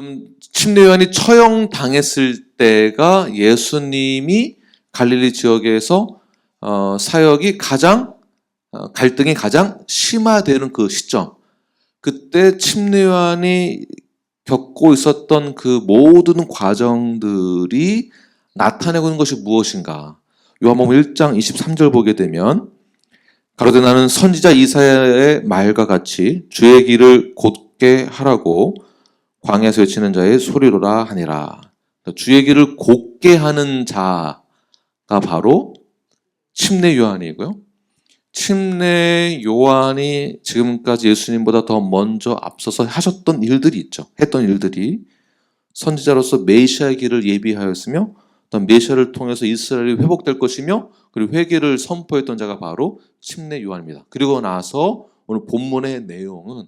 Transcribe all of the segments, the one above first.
지금 침례 요한이 처형당했을 때가 예수님이 갈릴리 지역에서 사역이 가장 갈등이 가장 심화되는 그 시점. 그때 침례 요한이 겪고 있었던 그 모든 과정들이 나타내고 있는 것이 무엇인가? 요한복음 1장 23절 보게 되면 가로되 나는 선지자 이사야의 말과 같이 주의 길을 곧게 하라고 광야에서 외치는 자의 소리로라 하니라. 주의 길을 곧게 하는 자가 바로 침례 요한이고요. 침례 요한이 지금까지 예수님보다 더 먼저 앞서서 하셨던 일들이 있죠. 했던 일들이 선지자로서 메시아의 길을 예비하였으며 어떤 메시아를 통해서 이스라엘이 회복될 것이며 그리고 회개를 선포했던 자가 바로 침례 요한입니다. 그리고 나서 오늘 본문의 내용은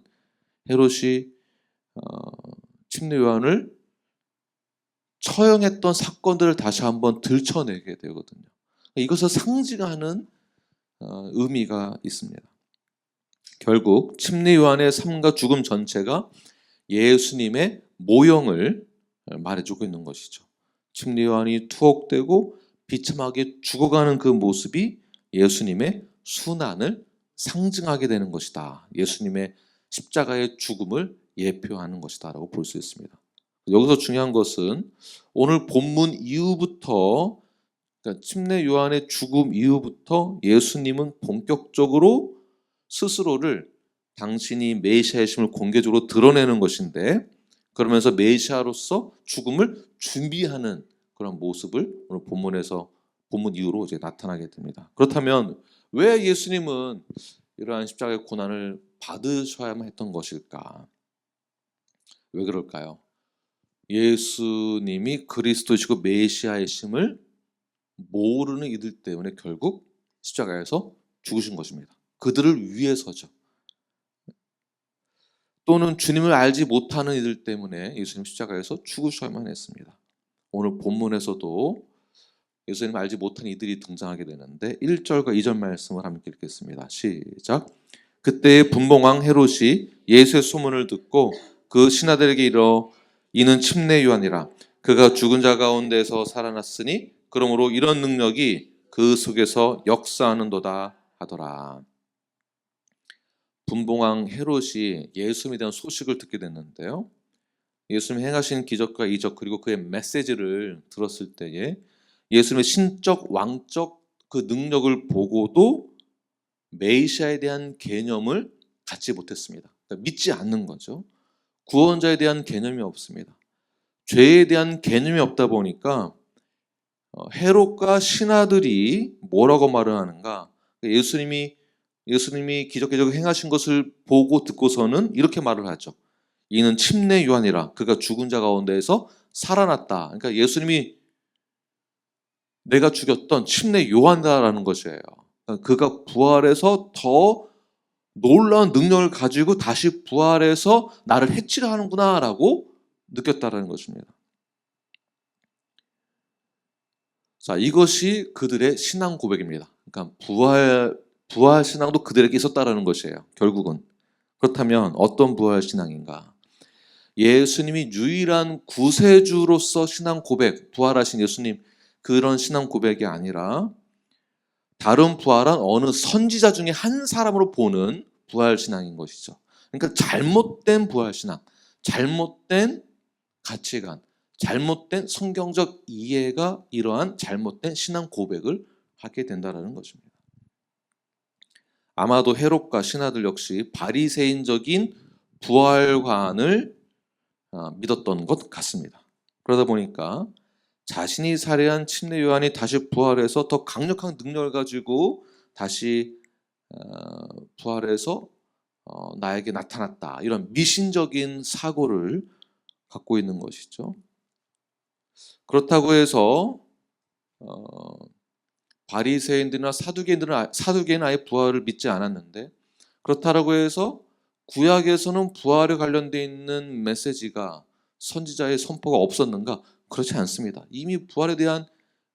헤롯이 침례 요한을 처형했던 사건들을 다시 한번 들춰내게 되거든요. 이것을 상징하는 의미가 있습니다. 결국 침례 요한의 삶과 죽음 전체가 예수님의 모형을 말해주고 있는 것이죠. 침례 요한이 투옥되고 비참하게 죽어가는 그 모습이 예수님의 순환을 상징하게 되는 것이다. 예수님의 십자가의 죽음을 예표하는 것이다 라고 볼 수 있습니다. 여기서 중요한 것은 오늘 본문 이후부터 그러니까 침례 요한의 죽음 이후부터 예수님은 본격적으로 스스로를 당신이 메시아이심을 공개적으로 드러내는 것인데 그러면서 메시아로서 죽음을 준비하는 그런 모습을 오늘 본문 이후로 이제 나타나게 됩니다. 그렇다면 왜 예수님은 이러한 십자가의 고난을 받으셔야만 했던 것일까? 왜 그럴까요? 예수님이 그리스도이시고 메시아이심을 모르는 이들 때문에 결국 십자가에서 죽으신 것입니다. 그들을 위해서죠. 또는 주님을 알지 못하는 이들 때문에 예수님 십자가에서 죽으셔야만 했습니다. 오늘 본문에서도 예수님을 알지 못한 이들이 등장하게 되는데 1절과 2절 말씀을 함께 읽겠습니다. 시작. 그때 분봉왕 헤롯이 예수의 소문을 듣고 그 신하들에게 이르러 이는 침례 요한이라 그가 죽은 자 가운데서 살아났으니 그러므로 이런 능력이 그 속에서 역사하는도다 하더라. 분봉왕 헤롯이 예수님에 대한 소식을 듣게 됐는데요. 예수님이 행하신 기적과 이적 그리고 그의 메시지를 들었을 때에 예수님의 신적 왕적 그 능력을 보고도 메시아에 대한 개념을 갖지 못했습니다. 그러니까 믿지 않는 거죠. 구원자에 대한 개념이 없습니다. 죄에 대한 개념이 없다 보니까 헤롯과 신하들이 뭐라고 말을 하는가? 예수님이 기적을 행하신 것을 보고 듣고서는 이렇게 말을 하죠. 이는 침례 요한이라 그가 죽은 자 가운데에서 살아났다. 그러니까 예수님이 내가 죽였던 침례 요한이라는 것이에요. 그가 부활해서 더 놀라운 능력을 가지고 다시 부활해서 나를 해치려 하는구나라고 느꼈다라는 것입니다. 자, 이것이 그들의 신앙 고백입니다. 그러니까 부활 신앙도 그들에게 있었다라는 것이에요. 결국은. 그렇다면 어떤 부활 신앙인가? 예수님이 유일한 구세주로서 신앙 고백, 부활하신 예수님 그런 신앙 고백이 아니라 다른 부활한 어느 선지자 중에 한 사람으로 보는 부활 신앙인 것이죠. 그러니까 잘못된 부활 신앙, 잘못된 가치관, 잘못된 성경적 이해가 이러한 잘못된 신앙 고백을 하게 된다는 것입니다. 아마도 헤롯과 신하들 역시 바리새인적인 부활관을 믿었던 것 같습니다. 그러다 보니까 자신이 살해한 침례 요한이 다시 부활해서 더 강력한 능력을 가지고 다시 부활해서 나에게 나타났다. 이런 미신적인 사고를 갖고 있는 것이죠. 그렇다고 해서 바리새인들이나 사두개인은 아예 부활을 믿지 않았는데 그렇다고 해서 구약에서는 부활에 관련되어 있는 메시지가 선지자의 선포가 없었는가? 그렇지 않습니다. 이미 부활에 대한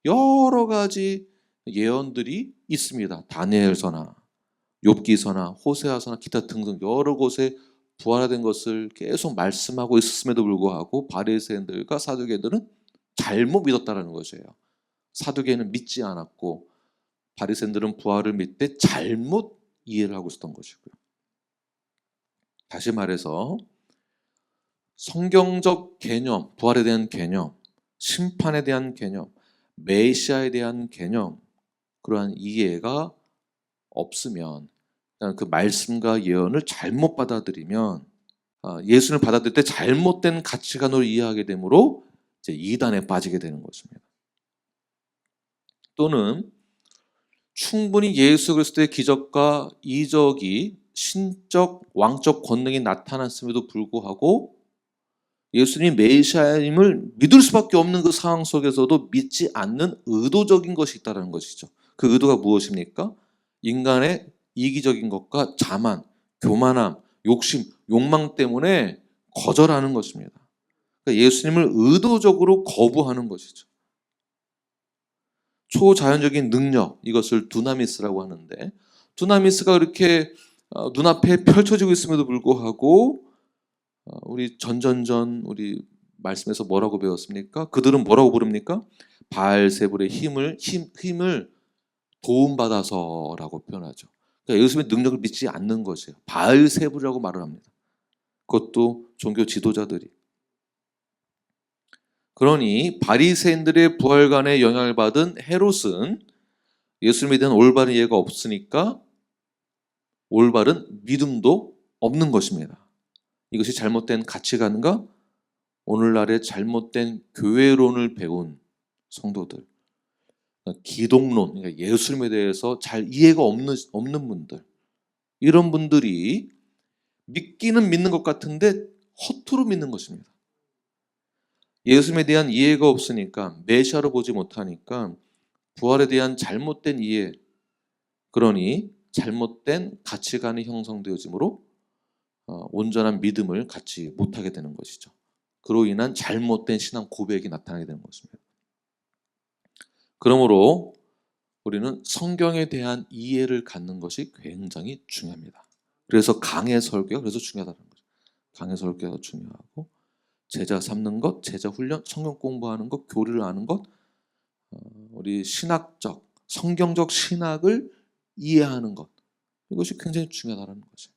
여러 가지 예언들이 있습니다. 다니엘서나 욥기서나 호세아서나 기타 등등 여러 곳에 부활된 것을 계속 말씀하고 있었음에도 불구하고 바리새인들과 사두개인들은 잘못 믿었다라는 것이에요. 사두개인은 믿지 않았고 바리새인들은 부활을 믿되 잘못 이해를 하고 있었던 것이고요. 다시 말해서 성경적 개념, 부활에 대한 개념, 심판에 대한 개념, 메시아에 대한 개념, 그러한 이해가 없으면, 그 말씀과 예언을 잘못 받아들이면, 예수를 받아들일 때 잘못된 가치관으로 이해하게 되므로 이제 이단에 빠지게 되는 것입니다. 또는 충분히 예수 그리스도의 기적과 이적이 신적, 왕적 권능이 나타났음에도 불구하고 예수님 메시아임을 믿을 수밖에 없는 그 상황 속에서도 믿지 않는 의도적인 것이 있다는 것이죠. 그 의도가 무엇입니까? 인간의 이기적인 것과 자만, 교만함, 욕심, 욕망 때문에 거절하는 것입니다. 그러니까 예수님을 의도적으로 거부하는 것이죠. 초자연적인 능력, 이것을 두나미스라고 하는데, 두나미스가 그렇게 눈앞에 펼쳐지고 있음에도 불구하고 우리 우리 말씀에서 뭐라고 배웠습니까? 그들은 뭐라고 부릅니까? 바알세불의 힘을 도움받아서라고 표현하죠. 그러니까 예수님의 능력을 믿지 않는 것이에요. 바알세불이라고 말을 합니다. 그것도 종교 지도자들이. 그러니 바리새인들의 부활관에 영향을 받은 헤롯은 예수님에 대한 올바른 이해가 없으니까 올바른 믿음도 없는 것입니다. 이것이 잘못된 가치관과 오늘날의 잘못된 교회론을 배운 성도들, 기독론, 그러니까 예수님에 대해서 잘 이해가 없는 분들, 이런 분들이 믿기는 믿는 것 같은데 허투루 믿는 것입니다. 예수님에 대한 이해가 없으니까, 메시아로 보지 못하니까 부활에 대한 잘못된 이해, 그러니 잘못된 가치관이 형성되어지므로 온전한 믿음을 갖지 못하게 되는 것이죠. 그로 인한 잘못된 신앙 고백이 나타나게 되는 것입니다. 그러므로 우리는 성경에 대한 이해를 갖는 것이 굉장히 중요합니다. 그래서 강해 설교가 그래서 중요하다는 거죠. 강해 설교가 중요하고, 제자 삼는 것, 제자 훈련, 성경 공부하는 것, 교리를 아는 것, 우리 신학적, 성경적 신학을 이해하는 것, 이것이 굉장히 중요하다는 거죠.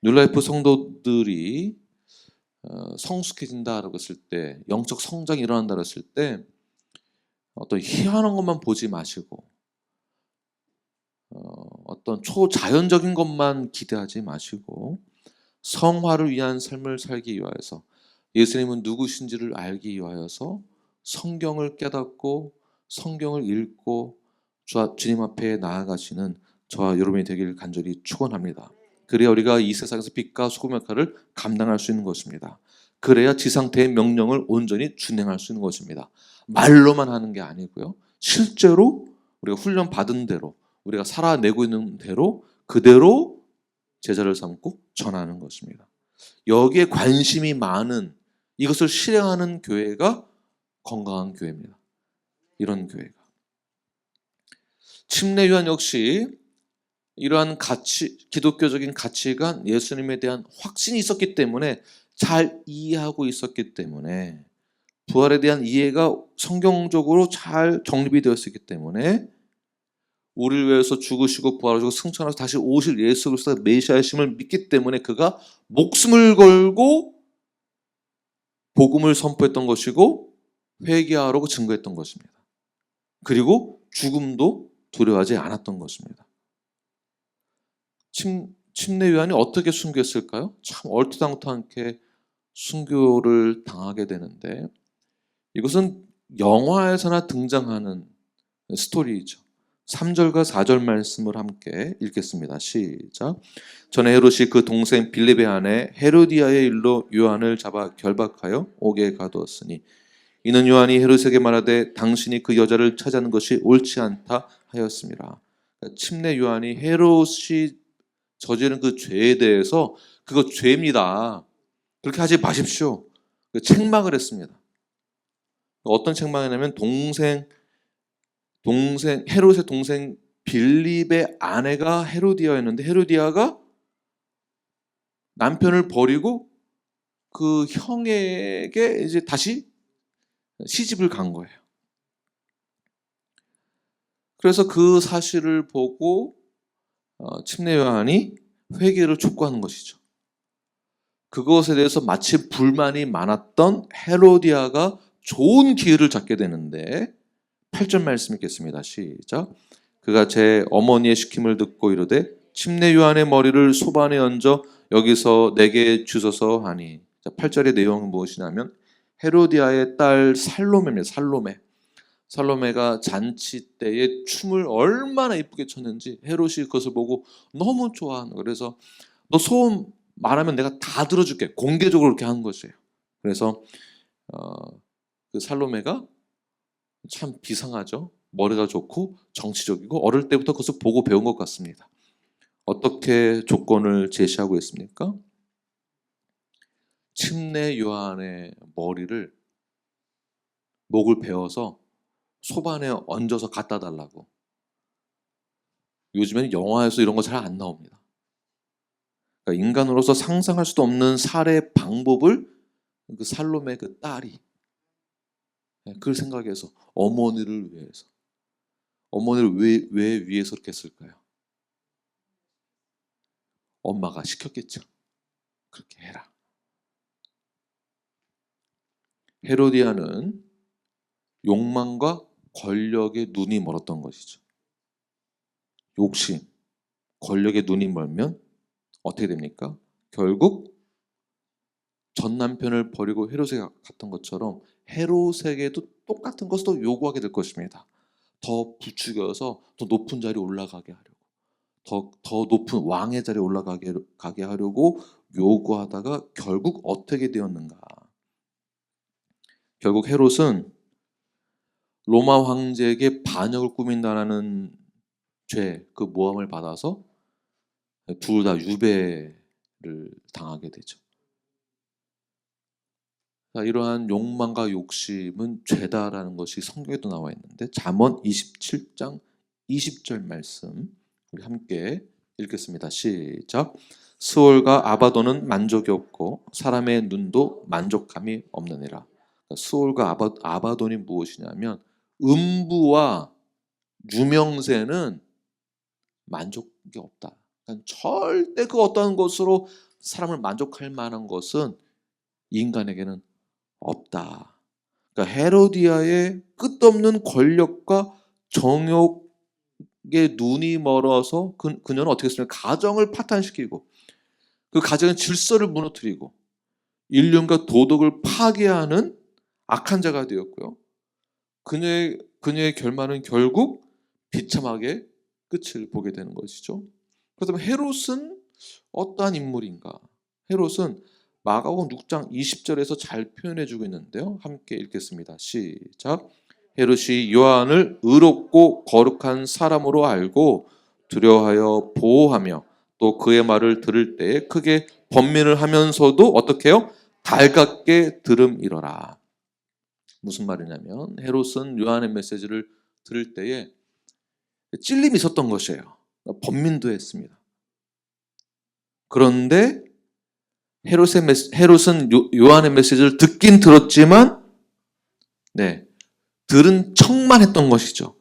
뉴라이프 성도들이 성숙해진다라고 했을 때, 영적 성장이 일어난다고 했을 때 어떤 희한한 것만 보지 마시고 어떤 초자연적인 것만 기대하지 마시고 성화를 위한 삶을 살기 위하여서, 예수님은 누구신지를 알기 위하여서 성경을 깨닫고 성경을 읽고 주님 앞에 나아가시는 저와 여러분이 되기를 간절히 축원합니다. 그래야 우리가 이 세상에서 빛과 소금 역할을 감당할 수 있는 것입니다. 그래야 지상태의 명령을 온전히 준행할 수 있는 것입니다. 말로만 하는 게 아니고요, 실제로 우리가 훈련 받은 대로, 우리가 살아내고 있는 대로 그대로 제자를 삼고 전하는 것입니다. 여기에 관심이 많은, 이것을 실행하는 교회가 건강한 교회입니다. 이런 교회가. 침례요한 역시 이러한 기독교적인 가치관, 예수님에 대한 확신이 있었기 때문에, 잘 이해하고 있었기 때문에, 부활에 대한 이해가 성경적으로 잘 정립이 되었기 때문에 우리를 위해서 죽으시고 부활하시고 승천하셔서 다시 오실 예수 그리스도가 메시아이심을 믿기 때문에 그가 목숨을 걸고 복음을 선포했던 것이고 회개하라고 증거했던 것입니다. 그리고 죽음도 두려워하지 않았던 것입니다. 침례 요한이 어떻게 순교했을까요? 참 얼토당토않게 순교를 당하게 되는데, 이것은 영화에서나 등장하는 스토리이죠. 3절과 4절 말씀을 함께 읽겠습니다. 시작. 전에 헤롯이 그 동생 빌립의 아내 헤로디아의 일로 요한을 잡아 결박하여 옥에 가두었으니, 이는 요한이 헤롯에게 말하되 당신이 그 여자를 찾아는 것이 옳지 않다 하였습니다. 침례 요한이 헤롯이 저지른 그 죄에 대해서, 그거 죄입니다, 그렇게 하지 마십시오, 책망을 했습니다. 어떤 책망이냐면, 헤롯의 동생 빌립의 아내가 헤로디아였는데, 헤로디아가 남편을 버리고 그 형에게 이제 다시 시집을 간 거예요. 그래서 그 사실을 보고 침례 요한이 회개를 촉구하는 것이죠. 그것에 대해서 마치 불만이 많았던 헤로디아가 좋은 기회를 잡게 되는데 8절 말씀 읽겠습니다. 시작. 그가 제 어머니의 시킴을 듣고 이르되 침례 요한의 머리를 소반에 얹어 여기서 내게 주소서 하니. 8절의 내용은 무엇이냐면 헤로디아의 딸 살로메입니다. 살로메가 잔치 때에 춤을 얼마나 이쁘게 췄는지 헤롯이 그것을 보고 너무 좋아하는 거예요. 그래서 너 소원 말하면 내가 다 들어줄게. 공개적으로 그렇게 하는 것이에요. 그래서 그 살로메가 참 비상하죠. 머리가 좋고 정치적이고 어릴 때부터 그것을 보고 배운 것 같습니다. 어떻게 조건을 제시하고 있습니까? 침례 요한의 머리를 목을 베어서 소반에 얹어서 갖다 달라고. 요즘에는 영화에서 이런 거 잘 안 나옵니다. 그러니까 인간으로서 상상할 수도 없는 살해 방법을 그 살로메 그 딸이 그걸 생각해서 어머니를 위해서. 어머니를 왜 위해서 그렇게 했을까요? 엄마가 시켰겠죠. 그렇게 해라. 헤로디아는 욕망과 권력에 눈이 멀었던 것이죠. 욕심, 권력에 눈이 멀면 어떻게 됩니까? 결국 전 남편을 버리고 헤롯에게 갔던 것처럼 헤롯에게도 똑같은 것을 또 요구하게 될 것입니다. 더 부추겨서 더 높은 자리에 올라가게 하려고, 더 높은 왕의 자리에 올라가게 하려고 요구하다가 결국 어떻게 되었는가? 결국 헤롯은 로마 황제에게 반역을 꾸민다라는 죄, 그 모함을 받아서 둘 다 유배를 당하게 되죠. 이러한 욕망과 욕심은 죄다라는 것이 성경에도 나와 있는데 잠언 27장 20절 말씀 우리 함께 읽겠습니다. 시작. 스올과 아바돈은 만족이 없고 사람의 눈도 만족함이 없느니라. 스올과 아바돈이 무엇이냐면 음부와 유명세는 만족이 없다. 그러니까 절대 그 어떤 것으로 사람을 만족할 만한 것은 인간에게는 없다. 그러니까 헤로디아의 끝없는 권력과 정욕에 눈이 멀어서 그녀는 어떻게 했습니까? 가정을 파탄시키고 그 가정의 질서를 무너뜨리고 인륜과 도덕을 파괴하는 악한 자가 되었고요. 그녀의 결말은 결국 비참하게 끝을 보게 되는 것이죠. 그렇다면 헤롯은 어떠한 인물인가? 헤롯은 마가복음 6장 20절에서 잘 표현해주고 있는데요. 함께 읽겠습니다. 시작. 헤롯이 요한을 의롭고 거룩한 사람으로 알고 두려워하여 보호하며 또 그의 말을 들을 때에 크게 번민을 하면서도 어떻게 해요? 달갑게 들음이러라. 무슨 말이냐면 헤롯은 요한의 메시지를 들을 때에 찔림이 있었던 것이에요. 번민도 했습니다. 그런데 헤롯은 요한의 메시지를 듣긴 들었지만 들은 척만 했던 것이죠.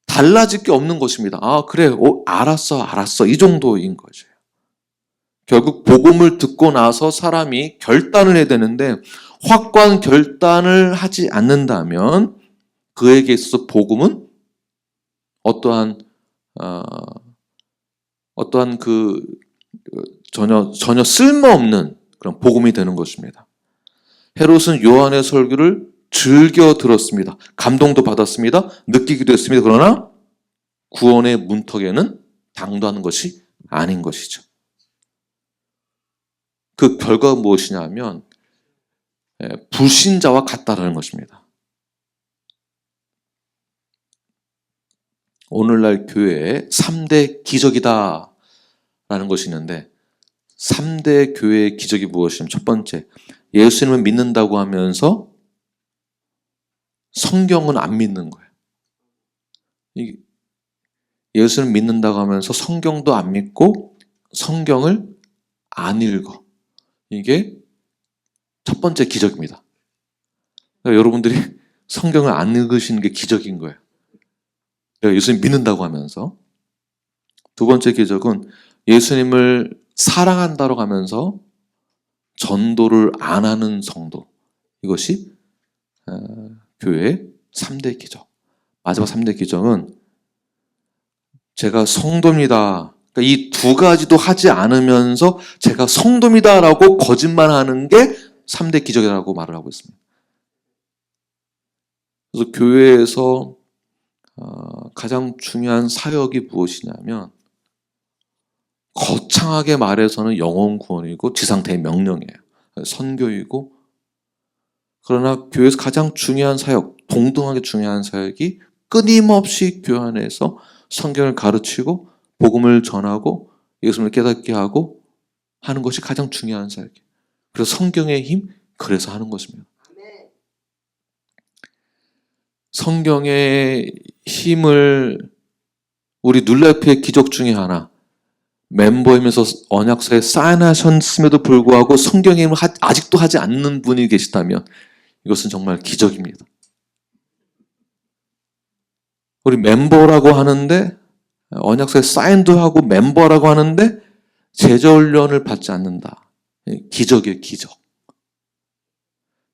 달라질 게 없는 것입니다. 아 그래 알았어 이 정도인 거죠. 결국 복음을 듣고 나서 사람이 결단을 해야 되는데 확고한 결단을 하지 않는다면 그에게 있어서 복음은 어떠한 전혀 쓸모없는 그런 복음이 되는 것입니다. 헤롯은 요한의 설교를 즐겨 들었습니다. 감동도 받았습니다. 느끼기도 했습니다. 그러나 구원의 문턱에는 당도하는 것이 아닌 것이죠. 그 결과가 무엇이냐면 불신자와 같다라는 것입니다. 오늘날 교회의 3대 기적이다 라는 것이 있는데 3대 교회의 기적이 무엇이냐면 첫 번째, 예수님을 믿는다고 하면서 성경은 안 믿는 거예요. 예수를 믿는다고 하면서 성경도 안 믿고 성경을 안 읽어. 이게 첫 번째 기적입니다. 그러니까 여러분들이 성경을 안 읽으시는 게 기적인 거예요. 내가 예수님 믿는다고 하면서. 두 번째 기적은 예수님을 사랑한다고 하면서 전도를 안 하는 성도. 이것이 교회의 3대 기적. 마지막 3대 기적은 제가 성도입니다. 그러니까 이 두 가지도 하지 않으면서 제가 성도입니다라고 거짓말하는 게 3대 기적이라고 말을 하고 있습니다. 그래서 교회에서 가장 중요한 사역이 무엇이냐면 거창하게 말해서는 영혼 구원이고 지상태의 명령이에요. 선교이고, 그러나 교회에서 가장 중요한 사역, 동등하게 중요한 사역이 끊임없이 교회 안에서 성경을 가르치고 복음을 전하고 예수님을 깨닫게 하고 하는 것이 가장 중요한 사역이에요. 그래서 성경의 힘, 그래서 하는 것입니다. 성경의 힘을 우리 눌라이프의 기적 중에 하나, 멤버이면서 언약서에 사인하셨음에도 불구하고 성경의 힘을 아직도 하지 않는 분이 계시다면 이것은 정말 기적입니다. 우리 멤버라고 하는데, 언약서에 사인도 하고 멤버라고 하는데 제자훈련을 받지 않는다. 기적이에요, 기적.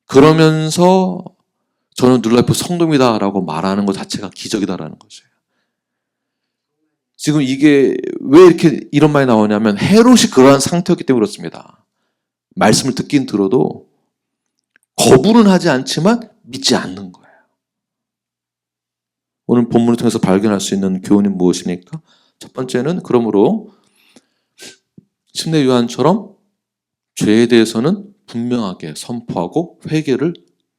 그러면서 저는 눌라이프 성도입니다라고 말하는 것 자체가 기적이다라는 거죠. 지금 이게 왜 이렇게 이런 말이 나오냐면 헤롯이 그러한 상태였기 때문에 그렇습니다. 말씀을 듣긴 들어도 거부는 하지 않지만 믿지 않는 거예요. 오늘 본문을 통해서 발견할 수 있는 교훈이 무엇입니까? 첫 번째는 그러므로 침례 요한처럼 죄에 대해서는 분명하게 선포하고 회개를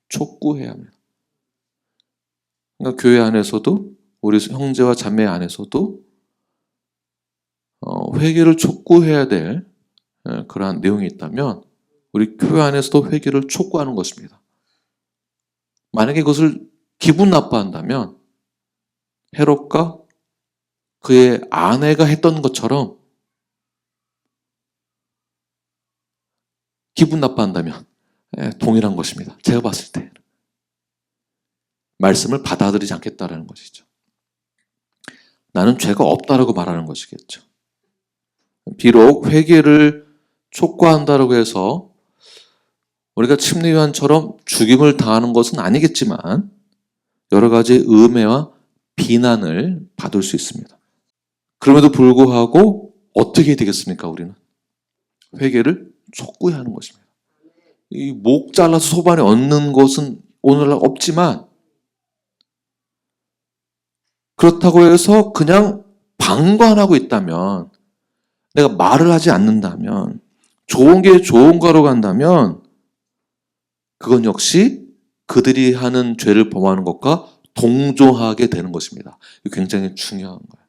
촉구해야 합니다. 그러니까 교회 안에서도 우리 형제와 자매 안에서도 회개를 촉구해야 될 그러한 내용이 있다면 우리 교회 안에서도 회개를 촉구하는 것입니다. 만약에 그것을 기분 나빠한다면 헤롯과 그의 아내가 했던 것처럼 기분 나빠한다면 동일한 것입니다. 제가 봤을 때 말씀을 받아들이지 않겠다라는 것이죠. 나는 죄가 없다라고 말하는 것이겠죠. 비록 회개를 촉구한다고 해서 우리가 침례 요한처럼 죽임을 당하는 것은 아니겠지만 여러 가지 음해와 비난을 받을 수 있습니다. 그럼에도 불구하고 어떻게 되겠습니까? 우리는 회개를 촉구해야 하는 것입니다. 이 목 잘라서 소반에 얹는 것은 오늘날 없지만 그렇다고 해서 그냥 방관하고 있다면, 내가 말을 하지 않는다면, 좋은 게 좋은 거로 간다면 그건 역시 그들이 하는 죄를 범하는 것과 동조하게 되는 것입니다. 이거 굉장히 중요한 거예요.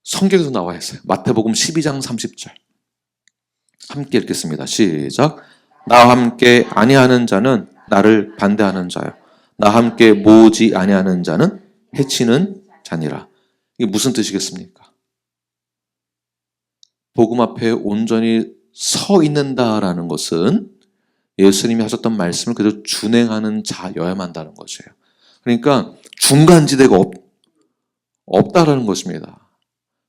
성경에서 나와 있어요. 마태복음 12장 30절. 함께 읽겠습니다. 시작. 나와 함께 아니하는 자는 나를 반대하는 자요, 나와 함께 모으지 아니하는 자는 해치는 자니라. 이게 무슨 뜻이겠습니까? 복음 앞에 온전히 서 있는다라는 것은 예수님이 하셨던 말씀을 그대로 준행하는 자여야만 한다는 것이에요. 그러니까 중간지대가 없다라는 것입니다.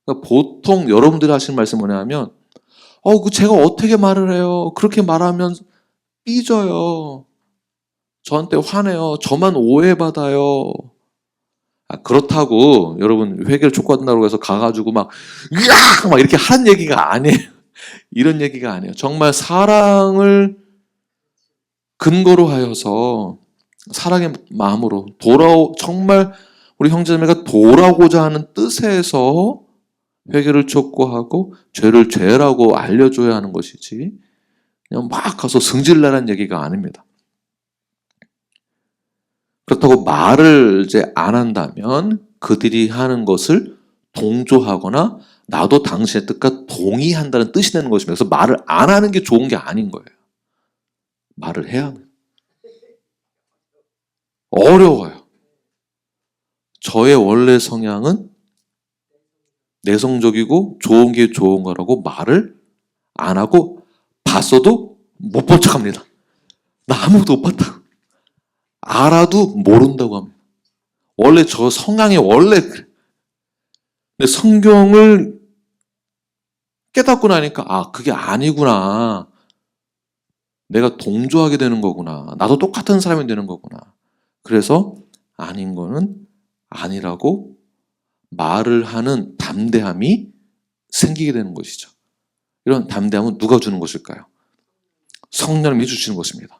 그러니까 보통 여러분들이 하시는 말씀이 뭐냐면 제가 어떻게 말을 해요? 그렇게 말하면 삐져요. 저한테 화내요. 저만 오해받아요. 그렇다고 여러분 회개를 촉구한다고 해서 가가지고 막 으악! 막 이렇게 하는 얘기가 아니에요. 이런 얘기가 아니에요. 정말 사랑을 근거로 하여서 사랑의 마음으로 정말 우리 형제자매가 돌아오고자 하는 뜻에서 회개를 촉구하고 죄를 죄라고 알려줘야 하는 것이지 그냥 막 가서 승질내라는 얘기가 아닙니다. 그렇다고 말을 이제 안 한다면 그들이 하는 것을 동조하거나 나도 당신의 뜻과 동의한다는 뜻이 되는 것입니다. 그래서 말을 안 하는 게 좋은 게 아닌 거예요. 말을 해야 합니다. 어려워요. 저의 원래 성향은 내성적이고 좋은 게 좋은 거라고 말을 안 하고 봤어도 못 본 척합니다. 나 아무것도 못 봤다고. 알아도 모른다고 합니다. 원래 저 성향이 원래 그래. 근데 성경을 깨닫고 나니까 그게 아니구나. 내가 동조하게 되는 거구나. 나도 똑같은 사람이 되는 거구나. 그래서 아닌 거는 아니라고 말을 하는 담대함이 생기게 되는 것이죠. 이런 담대함은 누가 주는 것일까요? 성령님이 주시는 것입니다.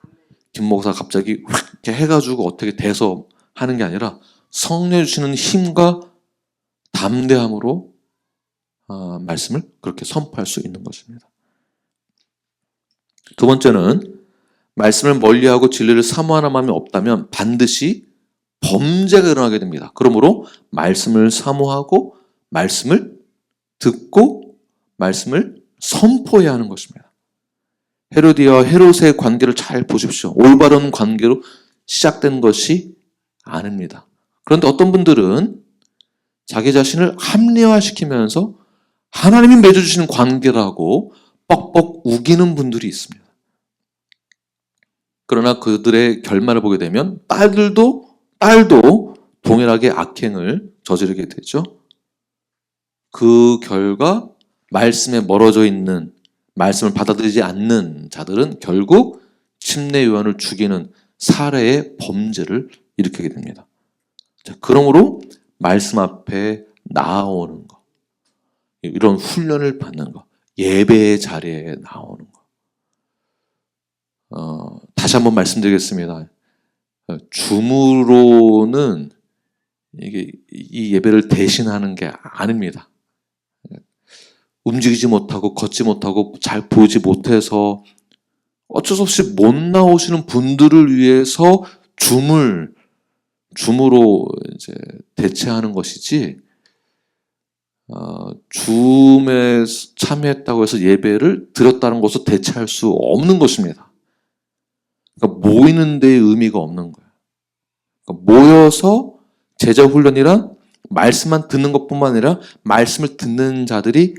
김 목사가 갑자기 이렇게 해가지고 어떻게 돼서 하는 게 아니라 성령이 주시는 힘과 담대함으로 말씀을 그렇게 선포할 수 있는 것입니다. 두 번째는 말씀을 멀리하고 진리를 사모하는 마음이 없다면 반드시 범죄가 일어나게 됩니다. 그러므로 말씀을 사모하고 말씀을 듣고 말씀을 선포해야 하는 것입니다. 헤로디아와 헤롯의 관계를 잘 보십시오. 올바른 관계로 시작된 것이 아닙니다. 그런데 어떤 분들은 자기 자신을 합리화시키면서 하나님이 맺어주시는 관계라고 뻑뻑 우기는 분들이 있습니다. 그러나 그들의 결말을 보게 되면 딸도 동일하게 악행을 저지르게 되죠. 그 결과 말씀에 멀어져 있는, 말씀을 받아들이지 않는 자들은 결국 침례 요한을 죽이는 살해의 범죄를 일으키게 됩니다. 자, 그러므로 말씀 앞에 나아오는 것, 이런 훈련을 받는 것, 예배의 자리에 나오는 것. 다시 한번 말씀드리겠습니다. 줌으로는 이 예배를 대신하는 게 아닙니다. 움직이지 못하고 걷지 못하고 잘 보이지 못해서 어쩔 수 없이 못 나오시는 분들을 위해서 줌으로 이제 대체하는 것이지, 줌에 참여했다고 해서 예배를 드렸다는 것을 대체할 수 없는 것입니다. 그러니까 모이는 데에 의미가 없는 거예요. 그러니까 모여서 제자 훈련이란 말씀만 듣는 것뿐만 아니라 말씀을 듣는 자들이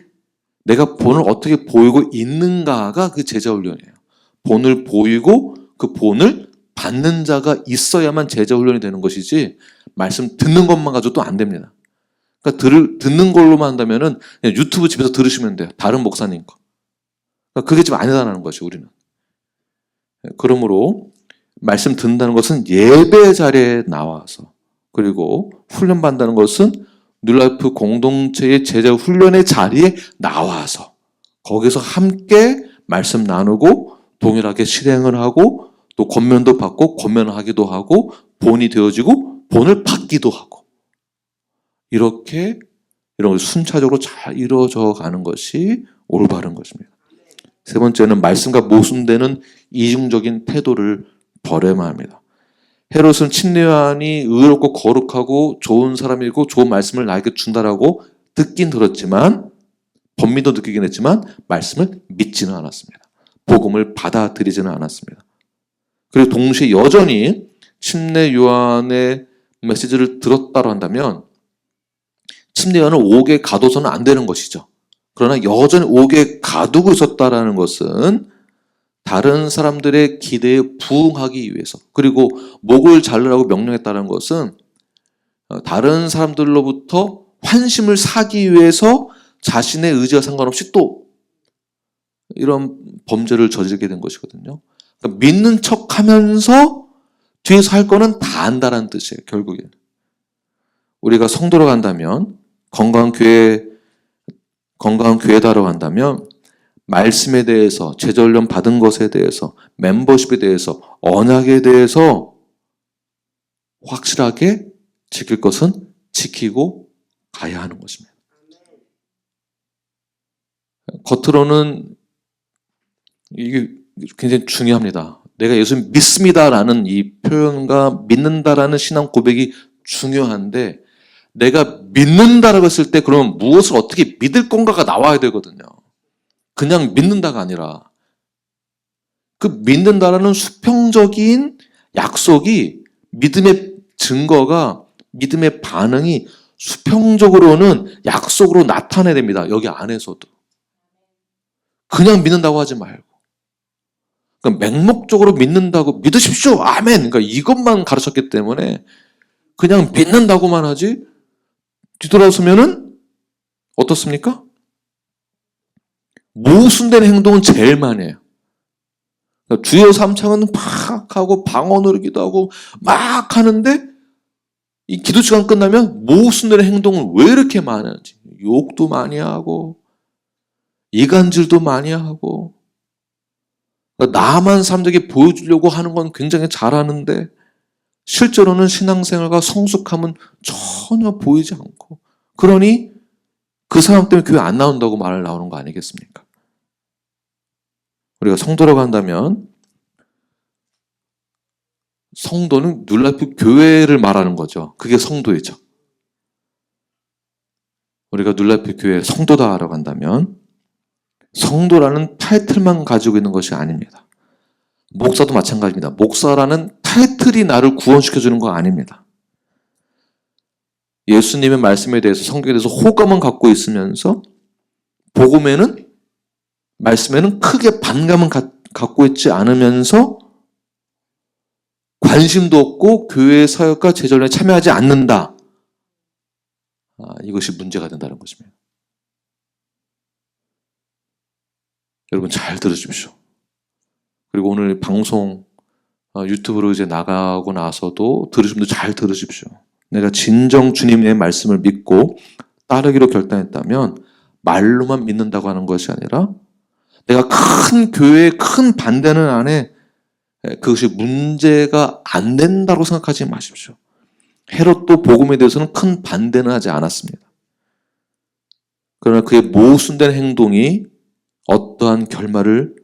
내가 본을 어떻게 보이고 있는가가 그 제자 훈련이에요. 본을 보이고 그 본을 받는 자가 있어야만 제자 훈련이 되는 것이지, 말씀 듣는 것만 가지고도 안 됩니다. 그러니까 듣는 걸로만 한다면은 그냥 유튜브 집에서 들으시면 돼요. 다른 목사님 거. 그러니까 그게 좀 아니다라는 것이, 우리는. 그러므로 말씀 듣는다는 것은 예배 자리에 나와서, 그리고 훈련받는다는 것은 뉴라이프 공동체의 제자 훈련의 자리에 나와서 거기서 함께 말씀 나누고 동일하게 실행을 하고 또 권면도 받고 권면을 하기도 하고 본이 되어지고 본을 받기도 하고, 이렇게 이런 순차적으로 잘 이루어져 가는 것이 올바른 것입니다. 세 번째는 말씀과 모순되는 이중적인 태도를 버려야 합니다. 헤롯은 침례 요한이 의롭고 거룩하고 좋은 사람이고 좋은 말씀을 나에게 준다라고 듣긴 들었지만, 번미도 느끼긴 했지만 말씀을 믿지는 않았습니다. 복음을 받아들이지는 않았습니다. 그리고 동시에 여전히 침례 요한의 메시지를 들었다고 한다면 침례 요한을 옥에 가둬서는 안 되는 것이죠. 그러나 여전히 옥에 가두고 있었다라는 것은 다른 사람들의 기대에 부응하기 위해서, 그리고 목을 자르라고 명령했다는 것은 다른 사람들로부터 환심을 사기 위해서 자신의 의지와 상관없이 또 이런 범죄를 저지르게 된 것이거든요. 그러니까 믿는 척하면서 뒤에서 할 거는 다 안다라는 뜻이에요. 결국에는 우리가 성도로 간다면, 건강한 교회다로 간다면 말씀에 대해서, 제자훈련 받은 것에 대해서, 멤버십에 대해서, 언약에 대해서 확실하게 지킬 것은 지키고 가야 하는 것입니다. 겉으로는 이게 굉장히 중요합니다. 내가 예수 믿습니다라는 이 표현과 믿는다라는 신앙 고백이 중요한데, 내가 믿는다라고 했을 때 그러면 무엇을 어떻게 믿을 건가가 나와야 되거든요. 그냥 믿는다가 아니라 그 믿는다라는 수평적인 약속이, 믿음의 증거가, 믿음의 반응이 수평적으로는 약속으로 나타내야 됩니다. 여기 안에서도. 그냥 믿는다고 하지 말고. 그러니까 맹목적으로 믿는다고 믿으십시오. 아멘. 그러니까 이것만 가르쳤기 때문에 그냥 믿는다고만 하지 뒤돌아서면은 어떻습니까? 모순된 행동은 제일 많이 해요. 그러니까 주여 삼창은 막 하고 방언으로 기도하고 막 하는데 이 기도 시간 끝나면 모순된 행동을 왜 이렇게 많이 하는지 욕도 많이 하고 이간질도 많이 하고 그러니까 나만 사람들에게 보여주려고 하는 건 굉장히 잘하는데 실제로는 신앙생활과 성숙함은 전혀 보이지 않고 그러니 그 사람 때문에 교회 안 나온다고 말 나오는 거 아니겠습니까? 우리가 성도라고 한다면 성도는 뉴라이프 교회를 말하는 거죠. 그게 성도이죠. 우리가 뉴라이프 교회 성도다라고 한다면 성도라는 타이틀만 가지고 있는 것이 아닙니다. 목사도 마찬가지입니다. 목사라는 타이틀이 나를 구원시켜주는 거 아닙니다. 예수님의 말씀에 대해서 성경에 대해서 호감은 갖고 있으면서 복음에는 말씀에는 크게 반감은 갖고 있지 않으면서 관심도 없고 교회 사역과 제자훈련에 참여하지 않는다. 이것이 문제가 된다는 것입니다. 여러분 잘 들으십시오. 그리고 오늘 방송 유튜브로 이제 나가고 나서도 들으신 분들 잘 들으십시오. 내가 진정 주님의 말씀을 믿고 따르기로 결단했다면 말로만 믿는다고 하는 것이 아니라 내가 큰 교회에 큰 반대는 안에 그것이 문제가 안 된다고 생각하지 마십시오. 헤롯도 복음에 대해서는 큰 반대는 하지 않았습니다. 그러나 그의 모순된 행동이 어떠한 결말을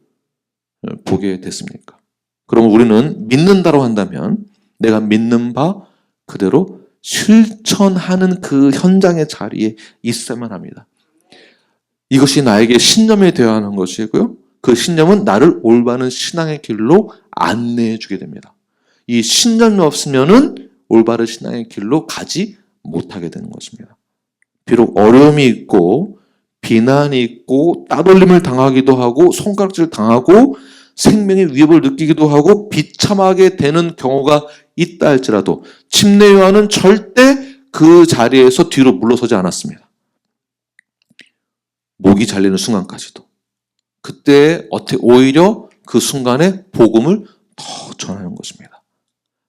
보게 됐습니까? 그럼 우리는 믿는다고 한다면 내가 믿는 바 그대로 실천하는 그 현장의 자리에 있어야만 합니다. 이것이 나에게 신념이 되어야 하는 것이고요. 그 신념은 나를 올바른 신앙의 길로 안내해 주게 됩니다. 이 신념이 없으면은 올바른 신앙의 길로 가지 못하게 되는 것입니다. 비록 어려움이 있고 비난이 있고 따돌림을 당하기도 하고 손가락질 당하고 생명의 위협을 느끼기도 하고 비참하게 되는 경우가 있다 할지라도 침례 요한은 절대 그 자리에서 뒤로 물러서지 않았습니다. 목이 잘리는 순간까지도. 그때 오히려 그 순간에 복음을 더 전하는 것입니다.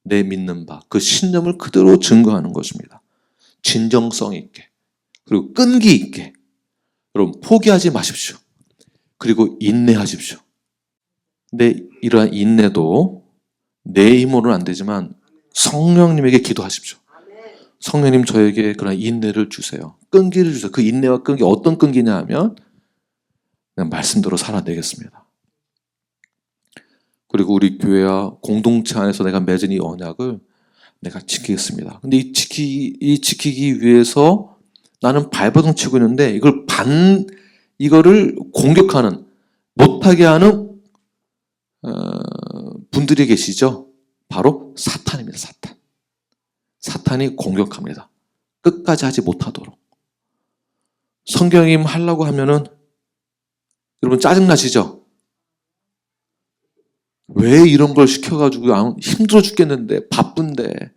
내 믿는 바, 그 신념을 그대로 증거하는 것입니다. 진정성 있게, 그리고 끈기 있게. 여러분 포기하지 마십시오. 그리고 인내하십시오. 근데 이러한 인내도 내 힘으로는 안 되지만 성령님에게 기도하십시오. 성령님 저에게 그런 인내를 주세요. 끈기를 주세요. 그 인내와 끈기 어떤 끈기냐 하면 그냥 말씀대로 살아내겠습니다. 그리고 우리 교회와 공동체 안에서 내가 맺은 이 언약을 내가 지키겠습니다. 근데 이 지키기 위해서 나는 발버둥 치고 있는데 이거를 공격하는 못하게 하는 분들이 계시죠. 바로 사탄입니다. 사탄이 공격합니다. 끝까지 하지 못하도록. 성경임 하려고 하면은 여러분 짜증나시죠? 왜 이런 걸 시켜가지고 힘들어 죽겠는데 바쁜데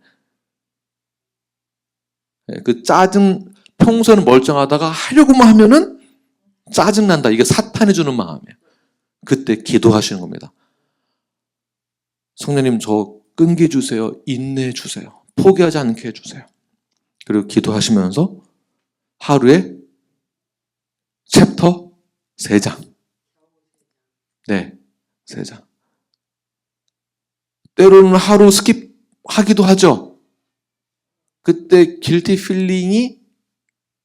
그 짜증 평소에는 멀쩡하다가 하려고만 하면은 짜증난다. 이게 사탄이 주는 마음이에요. 그때 기도하시는 겁니다. 성령님 저 끈기 주세요. 인내해 주세요. 포기하지 않게 해주세요. 그리고 기도하시면서 하루에 챕터 3장. 네, 3장. 때로는 하루 스킵하기도 하죠. 그때 길티 필링이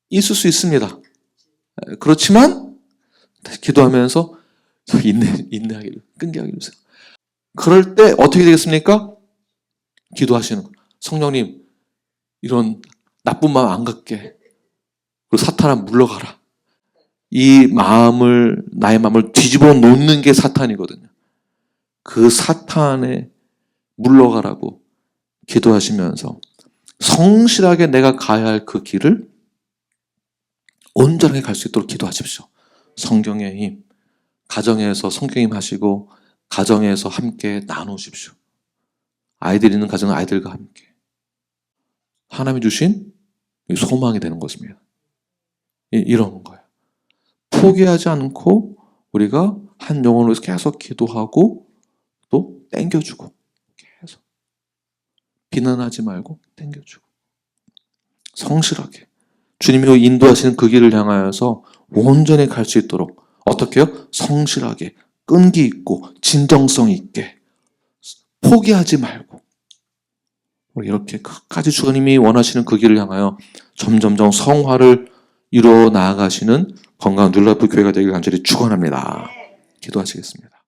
있을 수 있습니다. 그렇지만 기도하면서 인내하기를, 끈기하기를 주세요. 그럴 때 어떻게 되겠습니까? 기도하시는 거예요. 성령님 이런 나쁜 마음 안 갖게 그리고 사탄아 물러가라. 이 마음을 나의 마음을 뒤집어 놓는 게 사탄이거든요. 그 사탄에 물러가라고 기도하시면서 성실하게 내가 가야 할 그 길을 온전하게 갈 수 있도록 기도하십시오. 성경의 힘, 가정에서 성경의 힘 하시고 가정에서 함께 나누십시오. 아이들 있는 가정은 아이들과 함께. 하나님이 주신 소망이 되는 것입니다. 이런 거예요. 포기하지 않고 우리가 한 영혼으로 계속 기도하고 또 땡겨주고 계속 비난하지 말고 땡겨주고 성실하게 주님이 인도하시는 그 길을 향하여서 온전히 갈 수 있도록 어떻게 해요? 성실하게 끈기 있고 진정성 있게 포기하지 말고 이렇게 끝까지 주님이 원하시는 그 길을 향하여 점점점 성화를 이루어 나아가시는 건강한 눌라프 교회가 되길 간절히 축원합니다. 기도하시겠습니다.